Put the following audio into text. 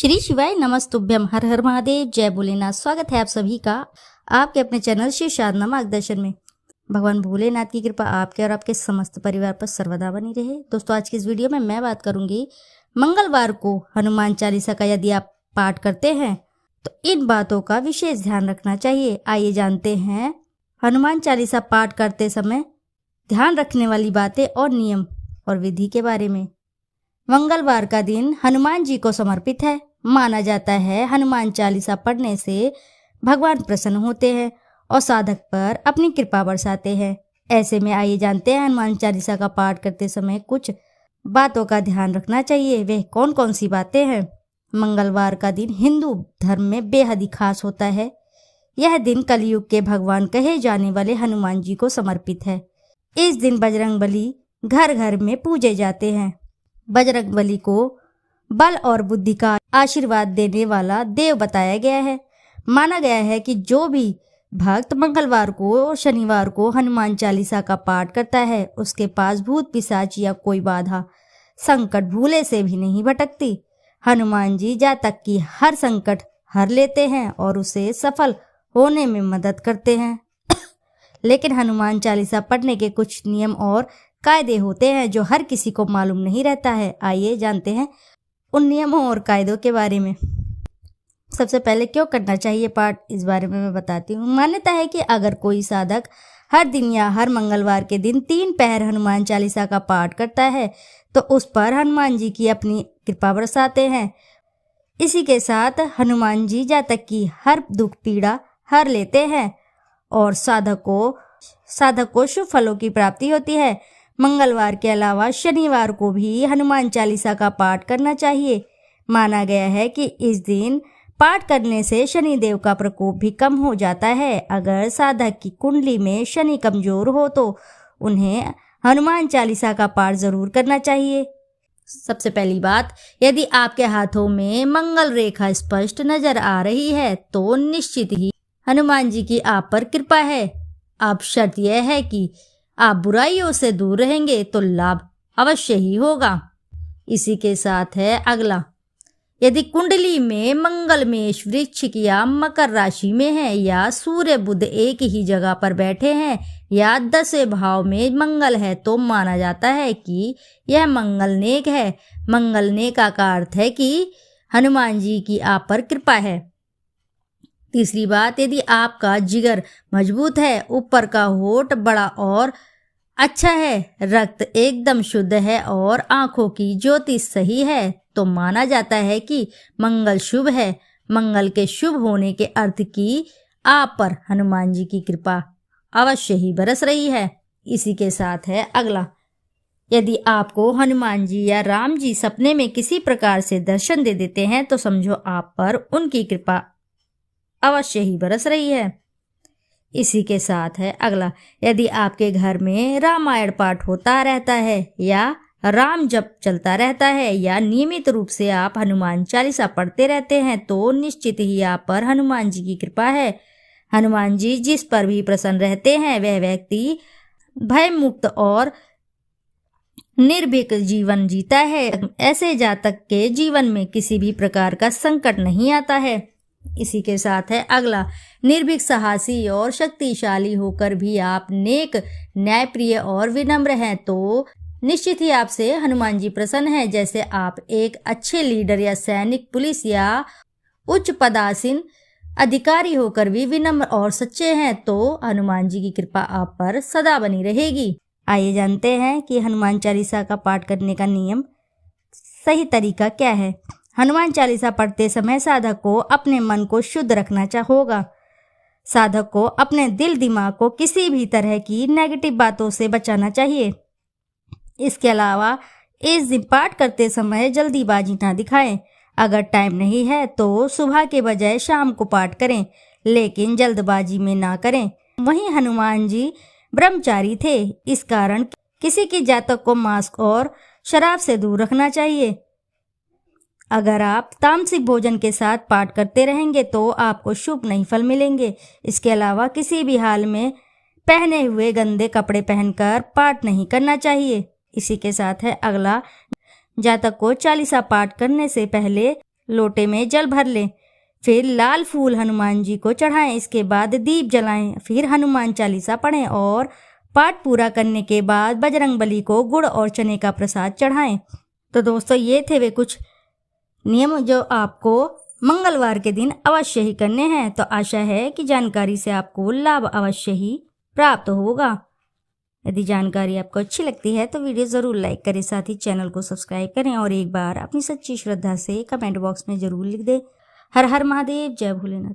श्री शिवाय नमस्तुभ्यम, हर हर महादेव, जय भोलेनाथ। स्वागत है आप सभी का आपके अपने चैनल शिव साधना मार्गदर्शन में। भगवान भोलेनाथ की कृपा आपके और आपके समस्त परिवार पर सर्वदा बनी रहे। दोस्तों, आज की इस वीडियो में मैं बात करूंगी मंगलवार को हनुमान चालीसा का यदि आप पाठ करते हैं तो इन बातों का विशेष ध्यान रखना चाहिए। आइए जानते हैं हनुमान चालीसा पाठ करते समय ध्यान रखने वाली बातें और नियम और विधि के बारे में। मंगलवार का दिन हनुमान जी को समर्पित है। माना जाता है हनुमान चालीसा पढ़ने से भगवान प्रसन्न होते हैं और साधक पर अपनी कृपा बरसाते हैं। ऐसे में आइए जानते हैं हनुमान चालीसा का पाठ करते समय कुछ बातों का ध्यान रखना चाहिए। वे कौन कौन सी बातें हैं। मंगलवार का दिन हिंदू धर्म में बेहद ही खास होता है। यह दिन कलयुग के भगवान कहे जाने वाले हनुमान जी को समर्पित है। इस दिन बजरंगबली घर घर में पूजे जाते हैं। बजरंगबली को बल और बुद्धि का आशीर्वाद देने वाला देव बताया गया है। माना गया है कि जो भी भक्त मंगलवार को और शनिवार को हनुमान चालीसा का पाठ करता है उसके पास भूत पिशाच या कोई बाधा संकट भूले से भी नहीं भटकती। हनुमान जी जातक की हर संकट हर लेते हैं और उसे सफल होने में मदद करते हैं। लेकिन हनुमान चालीसा पढ़ने के कुछ नियम और कायदे होते हैं जो हर किसी को मालूम नहीं रहता है। आइए जानते हैं उन नियमों और कायदों के बारे में। सबसे पहले क्यों करना चाहिए पाठ, इस बारे में मैं बताती हूँ। मान्यता है कि अगर कोई साधक हर दिन या हर मंगलवार के दिन 3 पहर हनुमान चालीसा का पाठ करता है तो उस पर हनुमान जी की अपनी कृपा बरसाते हैं। इसी के साथ हनुमान जी जातक की हर दुख पीड़ा हर लेते हैं और साधक को शुभ फलों की प्राप्ति होती है। मंगलवार के अलावा शनिवार को भी हनुमान चालीसा का पाठ करना चाहिए। माना गया है कि इस दिन पाठ करने से शनि देव का प्रकोप भी कम हो जाता है। अगर साधक की कुंडली में शनि कमजोर हो तो उन्हें हनुमान चालीसा का पाठ जरूर करना चाहिए। सबसे पहली बात, यदि आपके हाथों में मंगल रेखा स्पष्ट नजर आ रही है तो निश्चित ही हनुमान जी की आप पर कृपा है। अब शर्त यह है कि आप बुराइयों से दूर रहेंगे तो लाभ अवश्य ही होगा। इसी के साथ है अगला, यदि कुंडली में मंगल मेष वृश्चिक या मकर राशि में है या सूर्य बुध एक ही जगह पर बैठे हैं या 10वें भाव में मंगल है तो माना जाता है कि यह मंगल नेक है। मंगल नेक का अर्थ है कि हनुमान जी की आप पर कृपा है। तीसरी बात, यदि आपका जिगर मजबूत है, ऊपर का होठ बड़ा और अच्छा है, रक्त एकदम शुद्ध है और आंखों की ज्योति सही है तो माना जाता है कि मंगल शुभ है। मंगल के शुभ होने के अर्थ की आप पर हनुमान जी की कृपा अवश्य ही बरस रही है। इसी के साथ है अगला, यदि आपको हनुमान जी या राम जी सपने में किसी प्रकार से दर्शन दे देते हैं तो समझो आप पर उनकी कृपा अवश्य ही बरस रही है। इसी के साथ है अगला, यदि आपके घर में रामायण पाठ होता रहता है या राम जप चलता रहता है या नियमित रूप से आप हनुमान चालीसा पढ़ते रहते हैं तो निश्चित ही आप पर हनुमान जी की कृपा है। हनुमान जी जिस पर भी प्रसन्न रहते हैं वह व्यक्ति भय मुक्त और निर्भीक जीवन जीता है। ऐसे जातक के जीवन में किसी भी प्रकार का संकट नहीं आता है। इसी के साथ है अगला, निर्भीक साहसी और शक्तिशाली होकर भी आप नेक न्यायप्रिय और विनम्र हैं तो निश्चित ही आपसे हनुमान जी प्रसन्न हैं। जैसे आप एक अच्छे लीडर या सैनिक, पुलिस या उच्च पदासीन अधिकारी होकर भी विनम्र और सच्चे हैं तो हनुमान जी की कृपा आप पर सदा बनी रहेगी। आइए जानते हैं कि हनुमान चालीसा का पाठ करने का नियम सही तरीका क्या है। हनुमान चालीसा पढ़ते समय साधक को अपने मन को शुद्ध रखना होगा। साधक को अपने दिल दिमाग को किसी भी तरह की नेगेटिव बातों से बचाना चाहिए। इसके अलावा इस दिन पाठ करते समय जल्दीबाजी ना दिखाएं। अगर टाइम नहीं है तो सुबह के बजाय शाम को पाठ करें, लेकिन जल्दबाजी में ना करें। वहीं हनुमान जी ब्रह्मचारी थे, इस कारण किसी की जातक को मांस और शराब से दूर रखना चाहिए। अगर आप तामसिक भोजन के साथ पाठ करते रहेंगे तो आपको शुभ नहीं फल मिलेंगे। इसके अलावा किसी भी हाल में पहने हुए गंदे कपड़े पहनकर पाठ नहीं करना चाहिए। इसी के साथ है अगला, जातक को चालीसा पाठ करने से पहले लोटे में जल भर लें। फिर लाल फूल हनुमान जी को चढ़ाएं। इसके बाद दीप जलाएं। फिर हनुमान चालीसा पढ़ें और पाठ पूरा करने के बाद बजरंगबली को गुड़ और चने का प्रसाद चढ़ाएं। तो दोस्तों ये थे वे कुछ नियम जो आपको मंगलवार के दिन अवश्य ही करने हैं। तो आशा है कि जानकारी से आपको लाभ अवश्य ही प्राप्त होगा। यदि जानकारी आपको अच्छी लगती है तो वीडियो ज़रूर लाइक करें, साथ ही चैनल को सब्सक्राइब करें और एक बार अपनी सच्ची श्रद्धा से कमेंट बॉक्स में ज़रूर लिख दें। हर हर महादेव, जय भोलेनाथ।